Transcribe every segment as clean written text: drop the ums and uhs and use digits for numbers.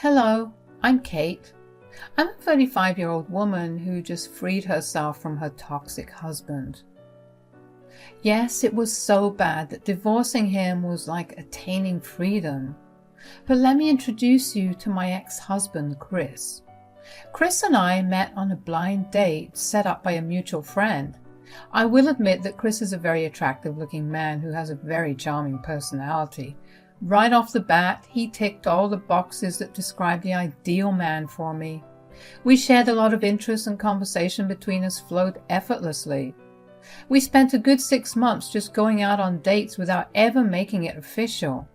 Hello, I'm Kate. I'm a 35-year-old woman who just freed herself from her toxic husband. Yes, it was so bad that divorcing him was like attaining freedom. But let me introduce you to my ex-husband, Chris. Chris and I met on a blind date set up by a mutual friend. I will admit that Chris is a very attractive-looking man who has a very charming personality. Right off the bat, he ticked all the boxes that describe the ideal man for me. We shared a lot of interest, and conversation between us flowed effortlessly. We spent a good 6 months just going out on dates without ever making it official.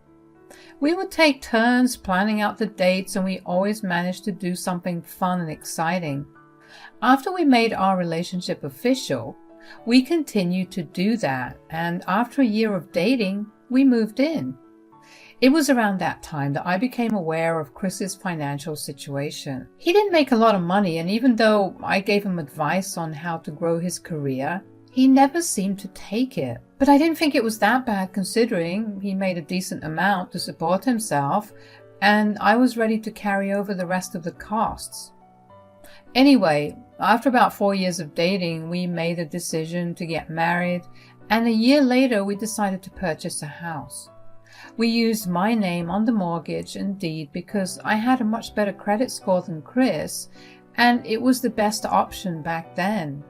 We would take turns planning out the dates, and we always managed to do something fun and exciting. After we made our relationship official, we continued to do that, and after a year of dating, we moved in. It was around that time that I became aware of Chris's financial situation. He didn't make a lot of money, and even though I gave him advice on how to grow his career, he never seemed to take it. But I didn't think it was that bad, considering he made a decent amount to support himself, and I was ready to carry over the rest of the costs. Anyway, after about 4 years of dating, we made a decision to get married, and a year later we decided to purchase a house. We used my name on the mortgage and deed because I had a much better credit score than Chris, and it was the best option back then.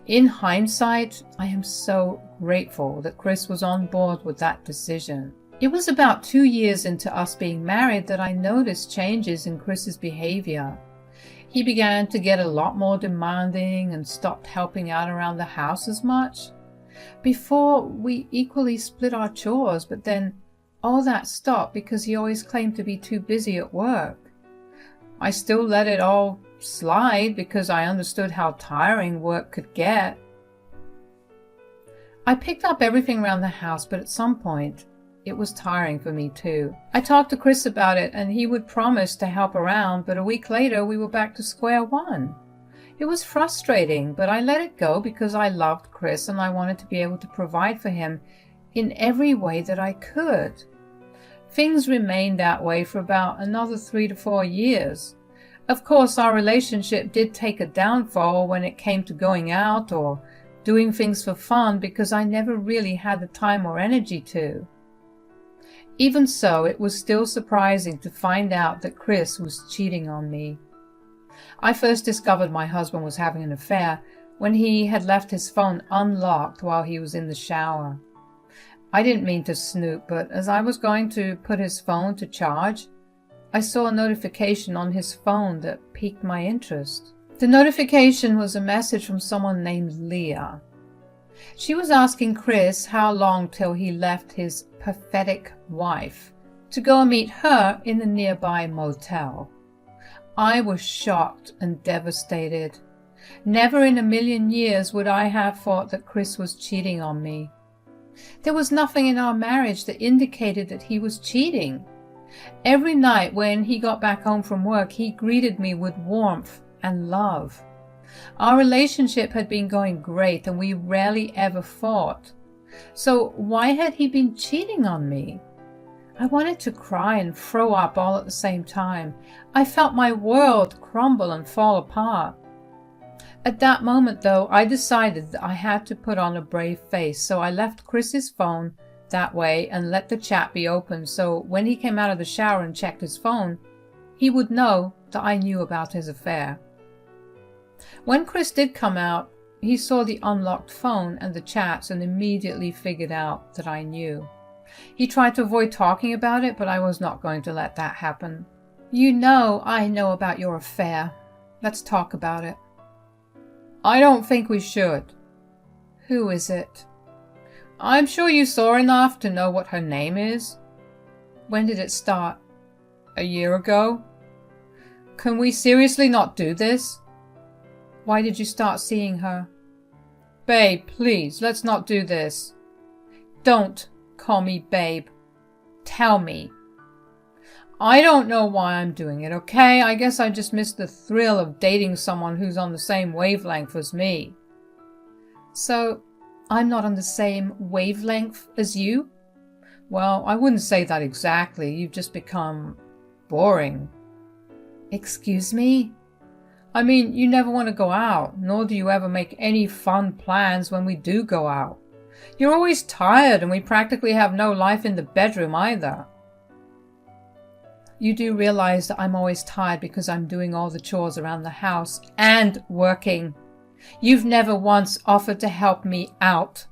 In hindsight, I am so grateful that Chris was on board with that decision. It was about 2 years into us being married that I noticed changes in Chris's behavior. He began to get a lot more demanding and stopped helping out around the house as much. Before, we equally split our chores, but then all that stopped because he always claimed to be too busy at work. I still let it all slide because I understood how tiring work could get. I picked up everything around the house, but at some point, it was tiring for me too. I talked to Chris about it, and he would promise to help around, but a week later we were back to square one. It was frustrating, but I let it go because I loved Chris and I wanted to be able to provide for him in every way that I could. Things remained that way for about another 3 to 4 years. Of course, our relationship did take a downfall when it came to going out or doing things for fun because I never really had the time or energy to. Even so, it was still surprising to find out that Chris was cheating on me. I first discovered my husband was having an affair when he had left his phone unlocked while he was in the shower. I didn't mean to snoop, but as I was going to put his phone to charge, I saw a notification on his phone that piqued my interest. The notification was a message from someone named Leah. She was asking Chris how long till he left his pathetic wife to go and meet her in the nearby motel. I was shocked and devastated. Never in a million years would I have thought that Chris was cheating on me. There was nothing in our marriage that indicated that he was cheating. Every night when he got back home from work, he greeted me with warmth and love. Our relationship had been going great and we rarely ever fought. So why had he been cheating on me? I wanted to cry and throw up all at the same time. I felt my world crumble and fall apart. At that moment, though, I decided that I had to put on a brave face, so I left Chris's phone that way and let the chat be open, so when he came out of the shower and checked his phone, he would know that I knew about his affair. When Chris did come out, he saw the unlocked phone and the chats and immediately figured out that I knew. He tried to avoid talking about it, but I was not going to let that happen. You know I know about your affair. Let's talk about it. I don't think we should. Who is it? I'm sure you saw enough to know what her name is. When did it start? A year ago? Can we seriously not do this? Why did you start seeing her? Babe, please, let's not do this. Don't call me babe. Tell me. I don't know why I'm doing it, okay? I guess I just missed the thrill of dating someone who's on the same wavelength as me. So, I'm not on the same wavelength as you? Well, I wouldn't say that exactly. You've just become boring. Excuse me? I mean, you never want to go out, nor do you ever make any fun plans when we do go out. You're always tired, and we practically have no life in the bedroom either. You do realize that I'm always tired because I'm doing all the chores around the house and working. You've never once offered to help me out.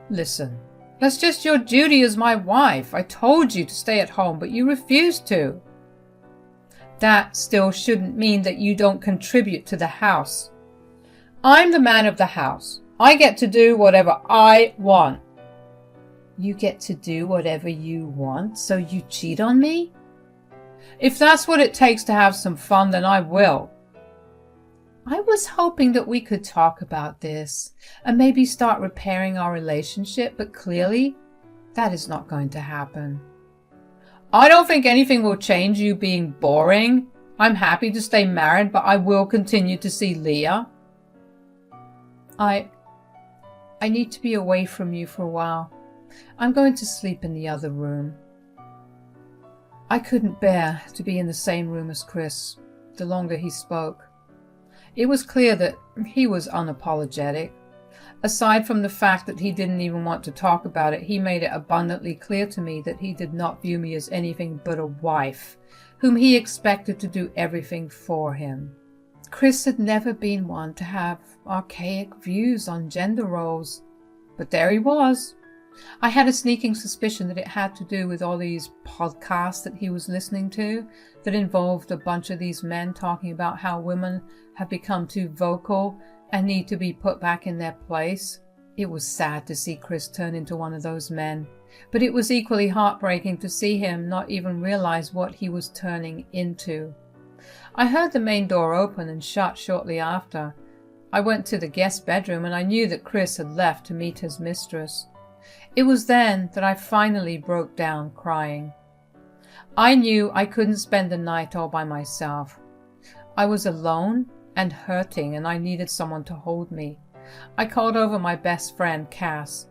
Listen, that's just your duty as my wife. I told you to stay at home, but you refused to. That still shouldn't mean that you don't contribute to the house. I'm the man of the house. I get to do whatever I want. You get to do whatever you want, so you cheat on me? If that's what it takes to have some fun, then I will. I was hoping that we could talk about this and maybe start repairing our relationship, but clearly that is not going to happen. I don't think anything will change you being boring. I'm happy to stay married, but I will continue to see Leah. I need to be away from you for a while. I'm going to sleep in the other room. I couldn't bear to be in the same room as Chris the longer he spoke. It was clear that he was unapologetic. Aside from the fact that he didn't even want to talk about it, he made it abundantly clear to me that he did not view me as anything but a wife, whom he expected to do everything for him. Chris had never been one to have archaic views on gender roles, but there he was. I had a sneaking suspicion that it had to do with all these podcasts that he was listening to that involved a bunch of these men talking about how women have become too vocal and need to be put back in their place. It was sad to see Chris turn into one of those men, but it was equally heartbreaking to see him not even realize what he was turning into. I heard the main door open and shut shortly after. I went to the guest bedroom and I knew that Chris had left to meet his mistress. It was then that I finally broke down crying. I knew I couldn't spend the night all by myself. I was alone and hurting, and I needed someone to hold me. I called over my best friend, Cass.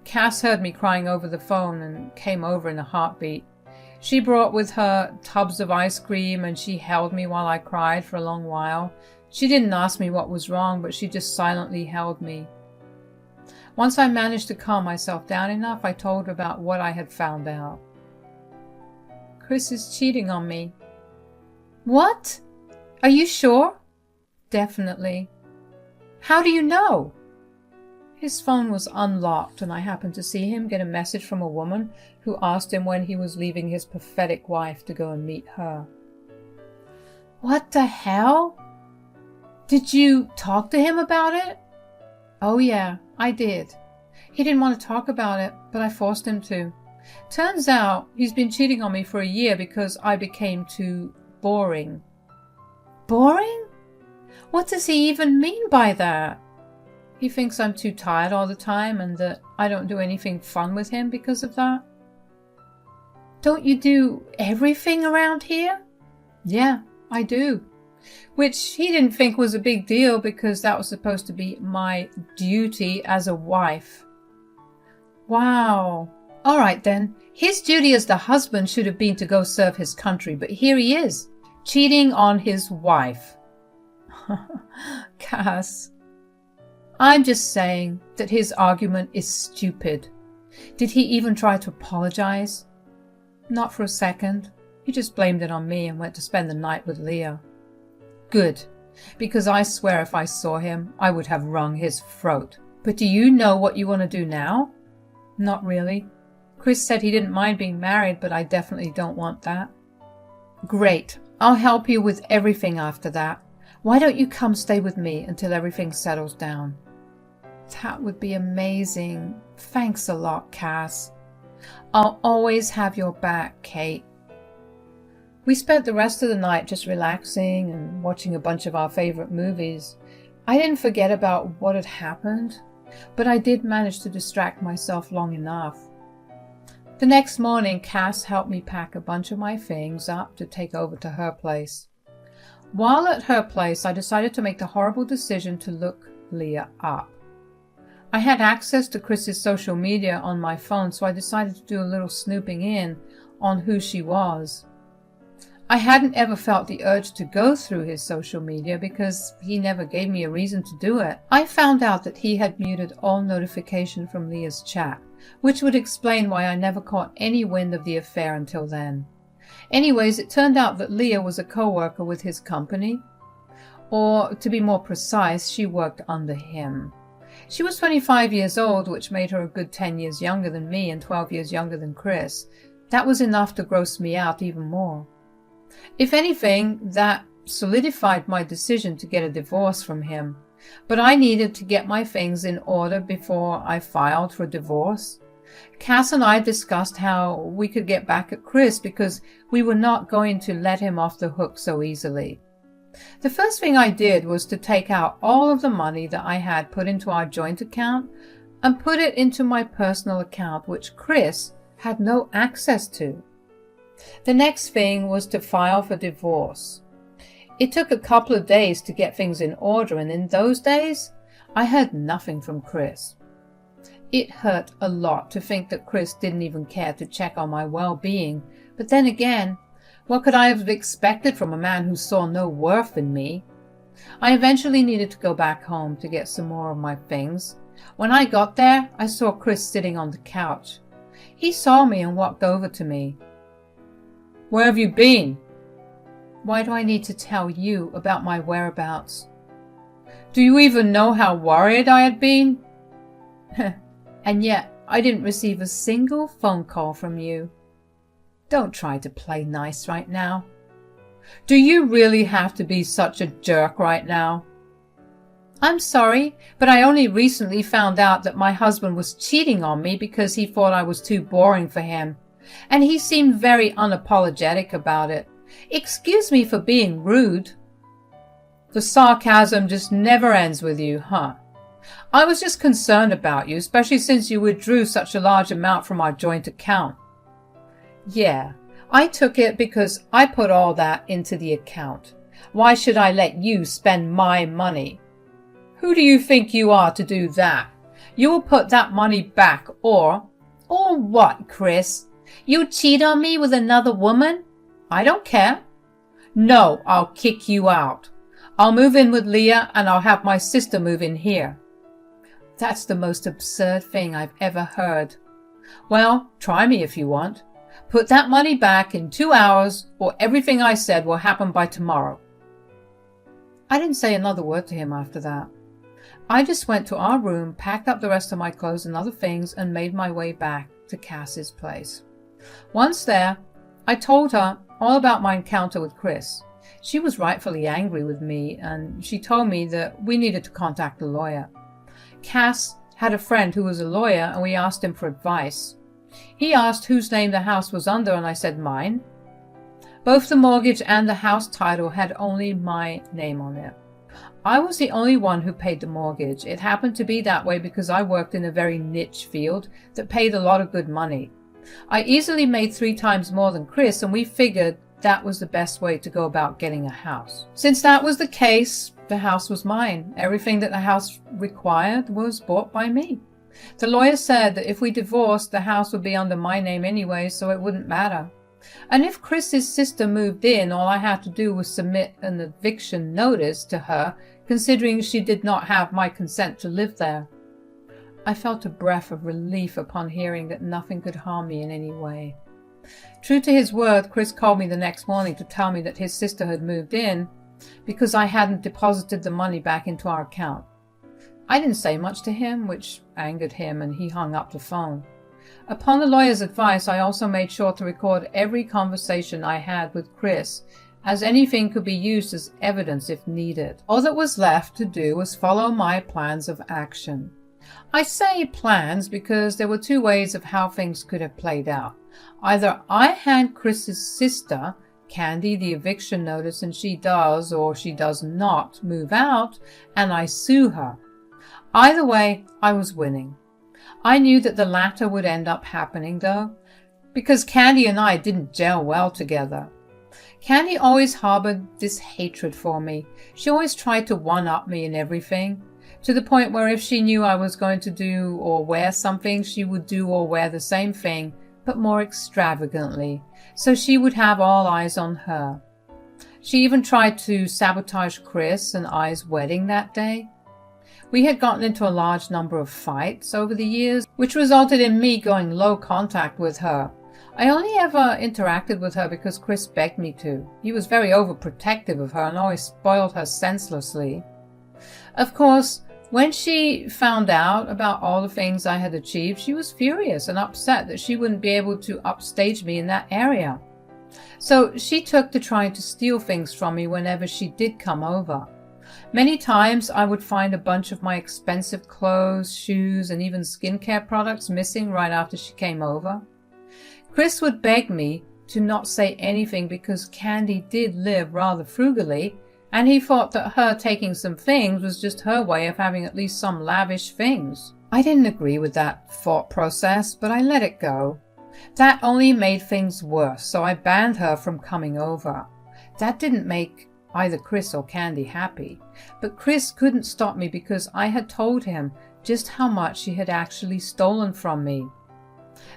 Cass heard me crying over the phone and came over in a heartbeat. She brought with her tubs of ice cream, and she held me while I cried for a long while. She didn't ask me what was wrong, but she just silently held me. Once I managed to calm myself down enough, I told her about what I had found out. Chris is cheating on me. What? Are you sure? Definitely. How do you know? His phone was unlocked, and I happened to see him get a message from a woman who asked him when he was leaving his pathetic wife to go and meet her. What the hell? Did you talk to him about it? Oh yeah, I did. He didn't want to talk about it, but I forced him to. Turns out he's been cheating on me for a year because I became too boring. Boring? What does he even mean by that? He thinks I'm too tired all the time and that I don't do anything fun with him because of that. Don't you do everything around here? Yeah, I do. Which he didn't think was a big deal because that was supposed to be my duty as a wife. Wow. All right then. His duty as the husband should have been to go serve his country, but here he is, cheating on his wife. Cass. I'm just saying that his argument is stupid. Did he even try to apologize? Not for a second. He just blamed it on me and went to spend the night with Leah. Good, because I swear if I saw him, I would have wrung his throat. But do you know what you want to do now? Not really. Chris said he didn't mind being married, but I definitely don't want that. Great. I'll help you with everything after that. Why don't you come stay with me until everything settles down? That would be amazing. Thanks a lot, Cass. I'll always have your back, Kate. We spent the rest of the night just relaxing and watching a bunch of our favorite movies. I didn't forget about what had happened, but I did manage to distract myself long enough. The next morning, Cass helped me pack a bunch of my things up to take over to her place. While at her place, I decided to make the horrible decision to look Leah up. I had access to Chris's social media on my phone, so I decided to do a little snooping in on who she was. I hadn't ever felt the urge to go through his social media because he never gave me a reason to do it. I found out that he had muted all notification from Leah's chat, which would explain why I never caught any wind of the affair until then. Anyways, it turned out that Leah was a co-worker with his company. Or, to be more precise, she worked under him. She was 25 years old, which made her a good 10 years younger than me and 12 years younger than Chris. That was enough to gross me out even more. If anything, that solidified my decision to get a divorce from him. But I needed to get my things in order before I filed for divorce. Cass and I discussed how we could get back at Chris because we were not going to let him off the hook so easily. The first thing I did was to take out all of the money that I had put into our joint account and put it into my personal account, which Chris had no access to. The next thing was to file for divorce. It took a couple of days to get things in order, and in those days, I heard nothing from Chris. It hurt a lot to think that Chris didn't even care to check on my well-being, but then again, what could I have expected from a man who saw no worth in me? I eventually needed to go back home to get some more of my things. When I got there, I saw Chris sitting on the couch. He saw me and walked over to me. "Where have you been?" "Why do I need to tell you about my whereabouts?" "Do you even know how worried I had been?" "And yet I didn't receive a single phone call from you. Don't try to play nice right now." "Do you really have to be such a jerk right now?" "I'm sorry, but I only recently found out that my husband was cheating on me because he thought I was too boring for him, and he seemed very unapologetic about it. Excuse me for being rude." "The sarcasm just never ends with you, huh? I was just concerned about you, especially since you withdrew such a large amount from our joint account." "Yeah, I took it because I put all that into the account. Why should I let you spend my money?" "Who do you think you are to do that? You will put that money back or..." "Or what, Chris? You cheat on me with another woman? I don't care." "No, I'll kick you out. I'll move in with Leah and I'll have my sister move in here." That's the most absurd thing I've ever heard. "Well, try me if you want. Put that money back in 2 hours or everything I said will happen by tomorrow." I didn't say another word to him after that. I just went to our room, packed up the rest of my clothes and other things, and made my way back to Cass's place. Once there, I told her all about my encounter with Chris. She was rightfully angry with me, and she told me that we needed to contact a lawyer. Cass had a friend who was a lawyer, and we asked him for advice. He asked whose name the house was under, and I said mine. Both the mortgage and the house title had only my name on it. I was the only one who paid the mortgage. It happened to be that way because I worked in a very niche field that paid a lot of good money. I easily made 3 times more than Chris, and we figured that was the best way to go about getting a house. Since that was the case, the house was mine. Everything that the house required was bought by me. The lawyer said that if we divorced, the house would be under my name anyway, so it wouldn't matter. And if Chris's sister moved in, all I had to do was submit an eviction notice to her, considering she did not have my consent to live there. I felt a breath of relief upon hearing that nothing could harm me in any way. True to his word, Chris called me the next morning to tell me that his sister had moved in because I hadn't deposited the money back into our account. I didn't say much to him, which angered him, and he hung up the phone. Upon the lawyer's advice, I also made sure to record every conversation I had with Chris, as anything could be used as evidence if needed. All that was left to do was follow my plans of action. I say plans because there were 2 ways of how things could have played out. Either I hand Chris's sister, Candy, the eviction notice and she does or she does not move out, and I sue her. Either way, I was winning. I knew that the latter would end up happening, though, because Candy and I didn't gel well together. Candy always harbored this hatred for me. She always tried to one-up me in everything, to the point where if she knew I was going to do or wear something, she would do or wear the same thing, but more extravagantly, so she would have all eyes on her. She even tried to sabotage Chris and I's wedding that day. We had gotten into a large number of fights over the years, which resulted in me going low contact with her. I only ever interacted with her because Chris begged me to. He was very overprotective of her and always spoiled her senselessly. Of course, when she found out about all the things I had achieved, she was furious and upset that she wouldn't be able to upstage me in that area. So she took to trying to steal things from me whenever she did come over. Many times I would find a bunch of my expensive clothes, shoes, and even skincare products missing right after she came over. Chris would beg me to not say anything because Candy did live rather frugally, and he thought that her taking some things was just her way of having at least some lavish things. I didn't agree with that thought process, but I let it go. That only made things worse, so I banned her from coming over. That didn't make either Chris or Candy happy, but Chris couldn't stop me because I had told him just how much she had actually stolen from me.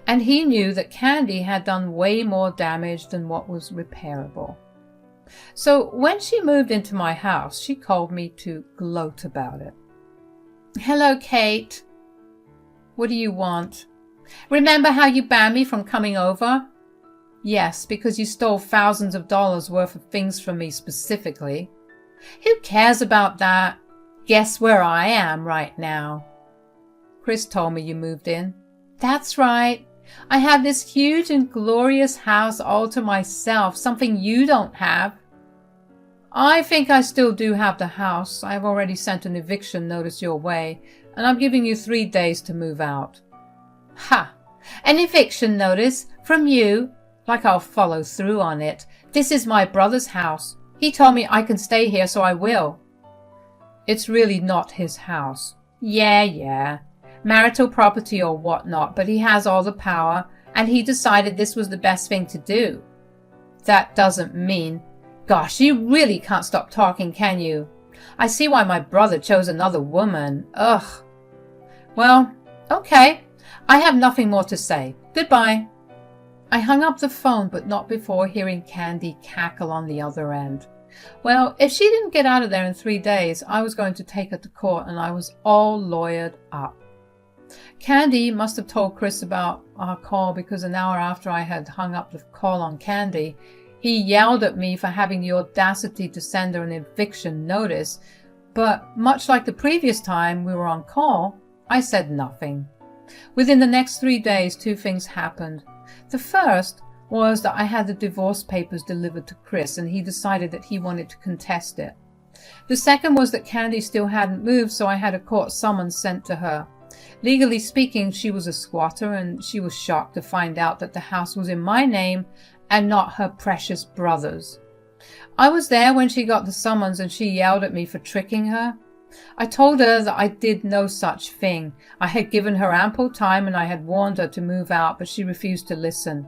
And he knew that Candy had done way more damage than what was repairable. So when she moved into my house, she called me to gloat about it. "Hello, Kate. What do you want? Remember how you banned me from coming over?" "Yes, because you stole thousands of dollars worth of things from me specifically." "Who cares about that? Guess where I am right now?" "Chris told me you moved in." "That's right. I have this huge and glorious house all to myself, something you don't have." "I think I still do have the house. I have already sent an eviction notice your way, and I'm giving you 3 days to move out." "Ha! An eviction notice? From you? Like I'll follow through on it. This is my brother's house. He told me I can stay here, so I will." "It's really not his house." Yeah. Marital property or whatnot, but he has all the power, and he decided this was the best thing to do. That doesn't mean... Gosh, you really can't stop talking, can you? I see why my brother chose another woman. Ugh. Well, okay. I have nothing more to say. Goodbye. I hung up the phone, but not before hearing Candy cackle on the other end. Well, if she didn't get out of there in 3 days, I was going to take her to court, and I was all lawyered up. Candy must have told Chris about our call because an hour after I had hung up the call on Candy, he yelled at me for having the audacity to send her an eviction notice. But much like the previous time we were on call, I said nothing. Within the next 3 days, 2 things happened. The first was that I had the divorce papers delivered to Chris, and he decided that he wanted to contest it. The second was that Candy still hadn't moved, so I had a court summons sent to her. Legally speaking, she was a squatter, and she was shocked to find out that the house was in my name and not her precious brother's. I was there when she got the summons, and she yelled at me for tricking her. I told her that I did no such thing. I had given her ample time, and I had warned her to move out, but she refused to listen.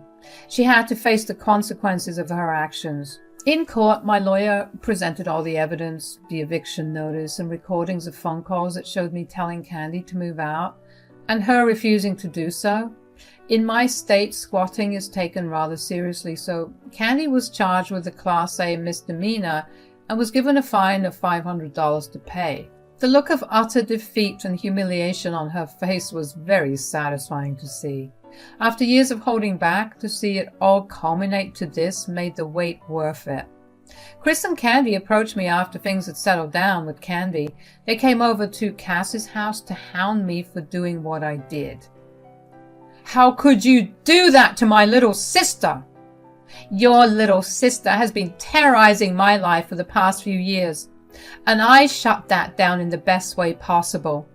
She had to face the consequences of her actions. In court, my lawyer presented all the evidence, the eviction notice, and recordings of phone calls that showed me telling Candy to move out, and her refusing to do so. In my state, squatting is taken rather seriously, so Candy was charged with a Class A misdemeanor and was given a fine of $500 to pay. The look of utter defeat and humiliation on her face was very satisfying to see. After years of holding back, to see it all culminate to this made the wait worth it. Chris and Candy approached me after things had settled down with Candy. They came over to Cass's house to hound me for doing what I did. "How could you do that to my little sister?" "Your little sister has been terrorizing my life for the past few years, and I shut that down in the best way possible.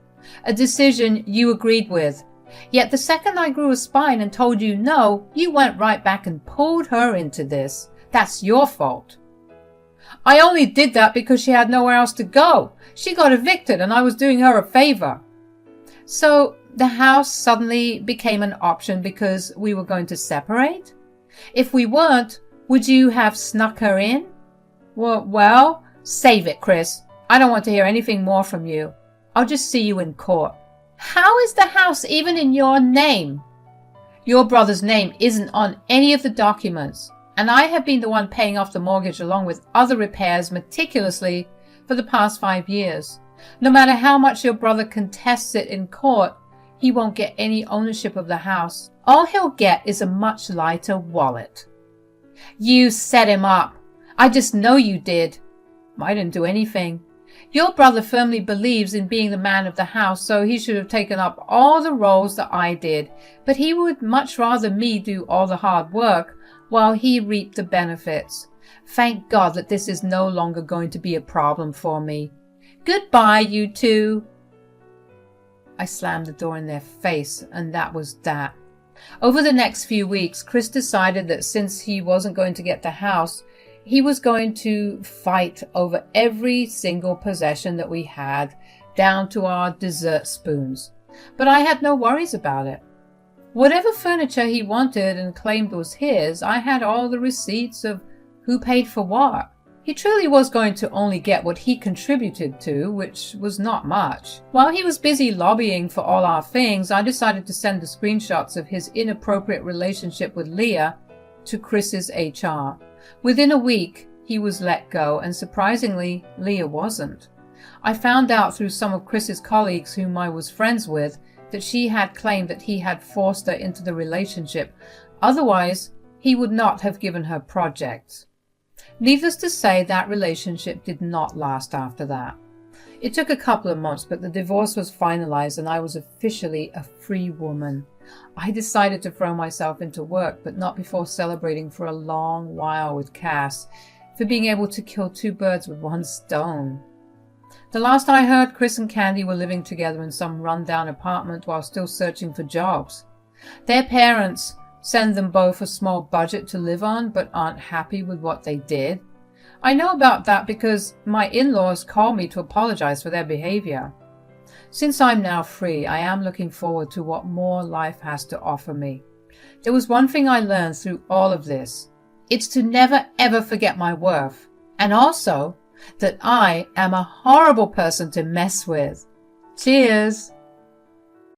A decision you agreed with. Yet the second I grew a spine and told you no, you went right back and pulled her into this. That's your fault." "I only did that because she had nowhere else to go. She got evicted and I was doing her a favor." "So the house suddenly became an option because we were going to separate? If we weren't, would you have snuck her in?" Well, save it, Chris. I don't want to hear anything more from you. I'll just see you in court." "How is the house even in your name?" Your brother's name isn't on any of the documents, and I have been the one paying off the mortgage along with other repairs meticulously for the past 5 years. No matter how much your brother contests it in court, he won't get any ownership of the house. All he'll get is a much lighter wallet. You set him up. I just know you did. I didn't do anything. Your brother firmly believes in being the man of the house, so he should have taken up all the roles that I did, but he would much rather me do all the hard work while he reaped the benefits. Thank God that this is no longer going to be a problem for me. Goodbye, you two. I slammed the door in their face, and that was that. Over the next few weeks, Chris decided that since he wasn't going to get the house, he was going to fight over every single possession that we had, down to our dessert spoons. But I had no worries about it. Whatever furniture he wanted and claimed was his, I had all the receipts of who paid for what. He truly was going to only get what he contributed to, which was not much. While he was busy lobbying for all our things, I decided to send the screenshots of his inappropriate relationship with Leah to Chris's HR. Within a week, he was let go, and surprisingly, Leah wasn't. I found out through some of Chris's colleagues whom I was friends with that she had claimed that he had forced her into the relationship. Otherwise, he would not have given her projects. Needless to say, that relationship did not last after that. It took a couple of months, but the divorce was finalized and I was officially a free woman. I decided to throw myself into work, but not before celebrating for a long while with Cass for being able to kill 2 birds with 1 stone. The last I heard, Chris and Candy were living together in some rundown apartment while still searching for jobs. Their parents send them both a small budget to live on, but aren't happy with what they did. I know about that because my in-laws called me to apologize for their behavior. Since I'm now free, I am looking forward to what more life has to offer me. There was one thing I learned through all of this. It's to never ever forget my worth, and also that I am a horrible person to mess with. Cheers!